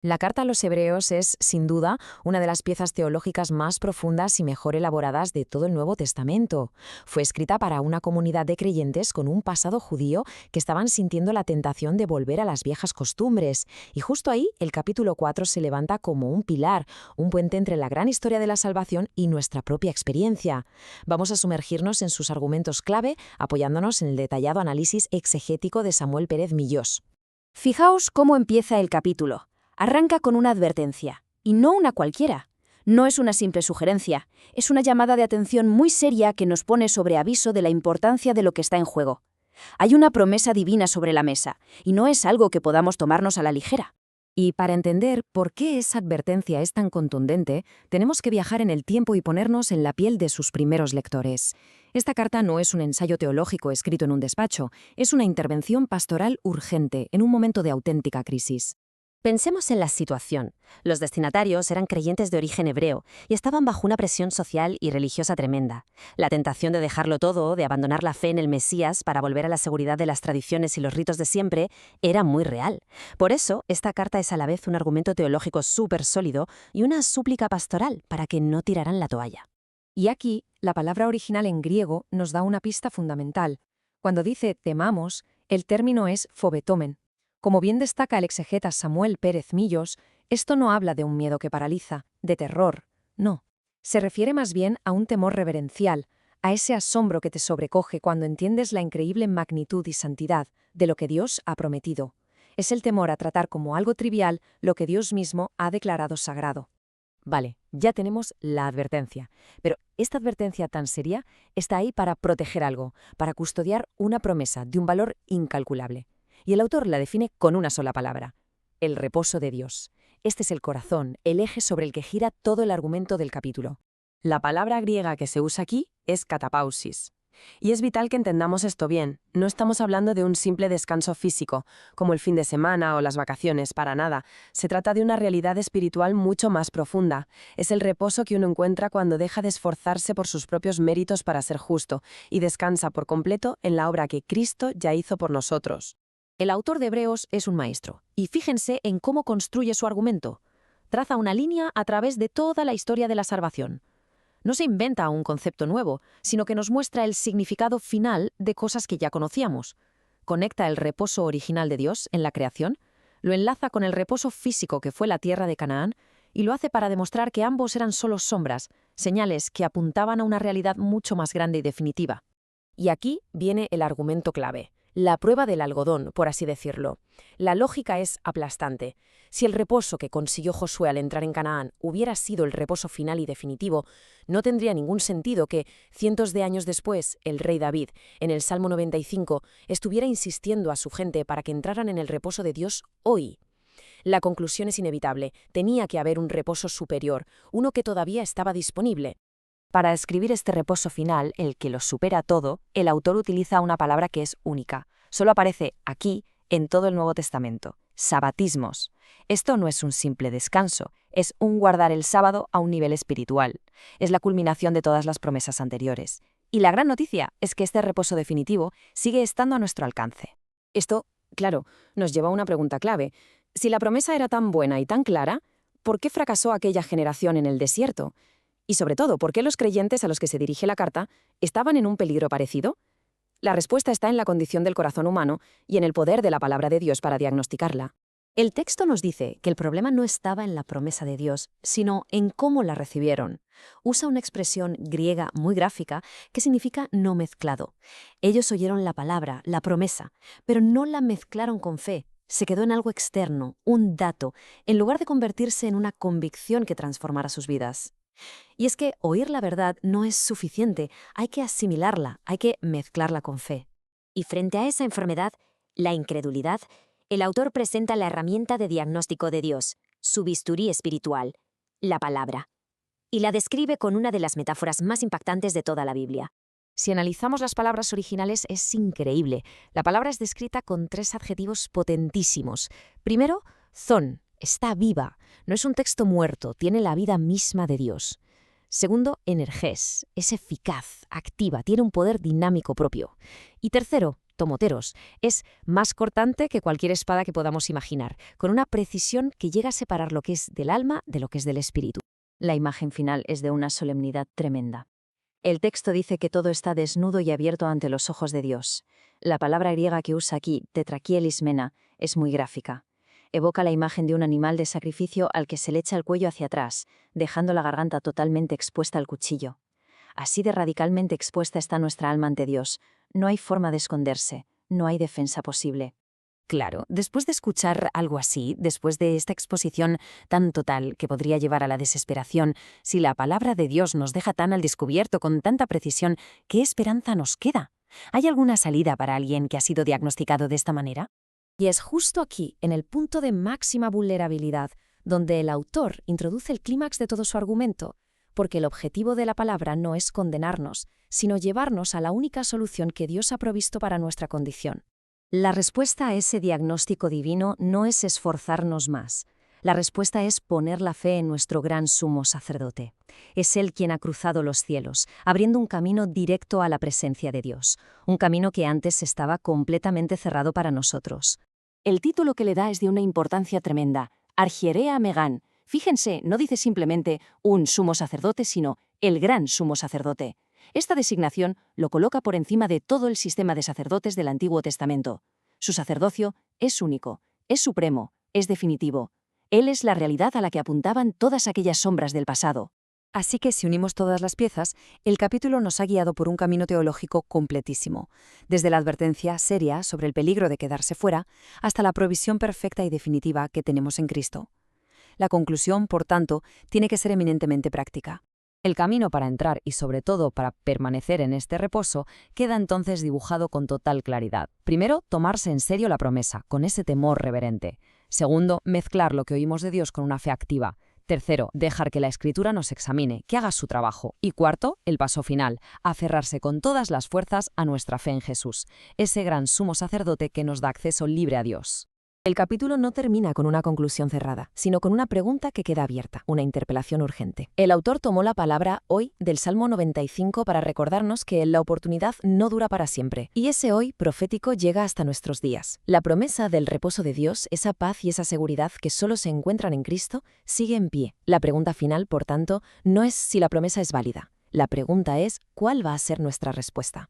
La carta a los Hebreos es, sin duda, una de las piezas teológicas más profundas y mejor elaboradas de todo el Nuevo Testamento. Fue escrita para una comunidad de creyentes con un pasado judío que estaban sintiendo la tentación de volver a las viejas costumbres. Y justo ahí, el capítulo 4 se levanta como un pilar, un puente entre la gran historia de la salvación y nuestra propia experiencia. Vamos a sumergirnos en sus argumentos clave, apoyándonos en el detallado análisis exegético de Samuel Pérez Millós. Fijaos cómo empieza el capítulo. Arranca con una advertencia, y no una cualquiera. No es una simple sugerencia, es una llamada de atención muy seria que nos pone sobre aviso de la importancia de lo que está en juego. Hay una promesa divina sobre la mesa, y no es algo que podamos tomarnos a la ligera. Y para entender por qué esa advertencia es tan contundente, tenemos que viajar en el tiempo y ponernos en la piel de sus primeros lectores. Esta carta no es un ensayo teológico escrito en un despacho, es una intervención pastoral urgente en un momento de auténtica crisis. Pensemos en la situación. Los destinatarios eran creyentes de origen hebreo y estaban bajo una presión social y religiosa tremenda. La tentación de dejarlo todo, de abandonar la fe en el Mesías para volver a la seguridad de las tradiciones y los ritos de siempre, era muy real. Por eso, esta carta es a la vez un argumento teológico súper sólido y una súplica pastoral para que no tiraran la toalla. Y aquí, la palabra original en griego nos da una pista fundamental. Cuando dice temamos, el término es phobetomen. Como bien destaca el exegeta Samuel Pérez Millós, esto no habla de un miedo que paraliza, de terror, no. Se refiere más bien a un temor reverencial, a ese asombro que te sobrecoge cuando entiendes la increíble magnitud y santidad de lo que Dios ha prometido. Es el temor a tratar como algo trivial lo que Dios mismo ha declarado sagrado. Vale, ya tenemos la advertencia, pero esta advertencia tan seria está ahí para proteger algo, para custodiar una promesa de un valor incalculable. Y el autor la define con una sola palabra: el reposo de Dios. Este es el corazón, el eje sobre el que gira todo el argumento del capítulo. La palabra griega que se usa aquí es katapausis. Y es vital que entendamos esto bien. No estamos hablando de un simple descanso físico, como el fin de semana o las vacaciones, para nada. Se trata de una realidad espiritual mucho más profunda. Es el reposo que uno encuentra cuando deja de esforzarse por sus propios méritos para ser justo y descansa por completo en la obra que Cristo ya hizo por nosotros. El autor de Hebreos es un maestro, y fíjense en cómo construye su argumento. Traza una línea a través de toda la historia de la salvación. No se inventa un concepto nuevo, sino que nos muestra el significado final de cosas que ya conocíamos. Conecta el reposo original de Dios en la creación, lo enlaza con el reposo físico que fue la tierra de Canaán, y lo hace para demostrar que ambos eran solo sombras, señales que apuntaban a una realidad mucho más grande y definitiva. Y aquí viene el argumento clave. La prueba del algodón, por así decirlo. La lógica es aplastante. Si el reposo que consiguió Josué al entrar en Canaán hubiera sido el reposo final y definitivo, no tendría ningún sentido que, cientos de años después, el rey David, en el Salmo 95, estuviera insistiendo a su gente para que entraran en el reposo de Dios hoy. La conclusión es inevitable. Tenía que haber un reposo superior, uno que todavía estaba disponible. Para escribir este reposo final, el que lo supera todo, el autor utiliza una palabra que es única. Solo aparece aquí, en todo el Nuevo Testamento: sabatismos. Esto no es un simple descanso, es un guardar el sábado a un nivel espiritual. Es la culminación de todas las promesas anteriores. Y la gran noticia es que este reposo definitivo sigue estando a nuestro alcance. Esto, claro, nos lleva a una pregunta clave. Si la promesa era tan buena y tan clara, ¿por qué fracasó aquella generación en el desierto? Y sobre todo, ¿por qué los creyentes a los que se dirige la carta estaban en un peligro parecido? La respuesta está en la condición del corazón humano y en el poder de la palabra de Dios para diagnosticarla. El texto nos dice que el problema no estaba en la promesa de Dios, sino en cómo la recibieron. Usa una expresión griega muy gráfica que significa no mezclado. Ellos oyeron la palabra, la promesa, pero no la mezclaron con fe. Se quedó en algo externo, un dato, en lugar de convertirse en una convicción que transformara sus vidas. Y es que oír la verdad no es suficiente, hay que asimilarla, hay que mezclarla con fe. Y frente a esa enfermedad, la incredulidad, el autor presenta la herramienta de diagnóstico de Dios, su bisturí espiritual, la palabra, y la describe con una de las metáforas más impactantes de toda la Biblia. Si analizamos las palabras originales, es increíble. La palabra es descrita con 3 adjetivos potentísimos. Primero, zon. Está viva, no es un texto muerto, tiene la vida misma de Dios. Segundo, energés, es eficaz, activa, tiene un poder dinámico propio. Y tercero, tomoteros. Es más cortante que cualquier espada que podamos imaginar, con una precisión que llega a separar lo que es del alma de lo que es del espíritu. La imagen final es de una solemnidad tremenda. El texto dice que todo está desnudo y abierto ante los ojos de Dios. La palabra griega que usa aquí, tetraquielismena, es muy gráfica. Evoca la imagen de un animal de sacrificio al que se le echa el cuello hacia atrás, dejando la garganta totalmente expuesta al cuchillo. Así de radicalmente expuesta está nuestra alma ante Dios. No hay forma de esconderse, no hay defensa posible. Claro, después de escuchar algo así, después de esta exposición tan total que podría llevar a la desesperación, si la palabra de Dios nos deja tan al descubierto con tanta precisión, ¿qué esperanza nos queda? ¿Hay alguna salida para alguien que ha sido diagnosticado de esta manera? Y es justo aquí, en el punto de máxima vulnerabilidad, donde el autor introduce el clímax de todo su argumento, porque el objetivo de la palabra no es condenarnos, sino llevarnos a la única solución que Dios ha provisto para nuestra condición. La respuesta a ese diagnóstico divino no es esforzarnos más. La respuesta es poner la fe en nuestro gran sumo sacerdote. Es Él quien ha cruzado los cielos, abriendo un camino directo a la presencia de Dios, un camino que antes estaba completamente cerrado para nosotros. El título que le da es de una importancia tremenda, Archierea Megán. Fíjense, no dice simplemente un sumo sacerdote, sino el gran sumo sacerdote. Esta designación lo coloca por encima de todo el sistema de sacerdotes del Antiguo Testamento. Su sacerdocio es único, es supremo, es definitivo. Él es la realidad a la que apuntaban todas aquellas sombras del pasado. Así que si unimos todas las piezas, el capítulo nos ha guiado por un camino teológico completísimo, desde la advertencia seria sobre el peligro de quedarse fuera hasta la provisión perfecta y definitiva que tenemos en Cristo. La conclusión, por tanto, tiene que ser eminentemente práctica. El camino para entrar y sobre todo para permanecer en este reposo queda entonces dibujado con total claridad. Primero, tomarse en serio la promesa, con ese temor reverente. Segundo, mezclar lo que oímos de Dios con una fe activa. Tercero, dejar que la Escritura nos examine, que haga su trabajo. Y cuarto, el paso final, aferrarse con todas las fuerzas a nuestra fe en Jesús, ese gran sumo sacerdote que nos da acceso libre a Dios. El capítulo no termina con una conclusión cerrada, sino con una pregunta que queda abierta, una interpelación urgente. El autor tomó la palabra hoy del Salmo 95 para recordarnos que la oportunidad no dura para siempre, y ese hoy profético llega hasta nuestros días. La promesa del reposo de Dios, esa paz y esa seguridad que solo se encuentran en Cristo, sigue en pie. La pregunta final, por tanto, no es si la promesa es válida. La pregunta es, ¿cuál va a ser nuestra respuesta?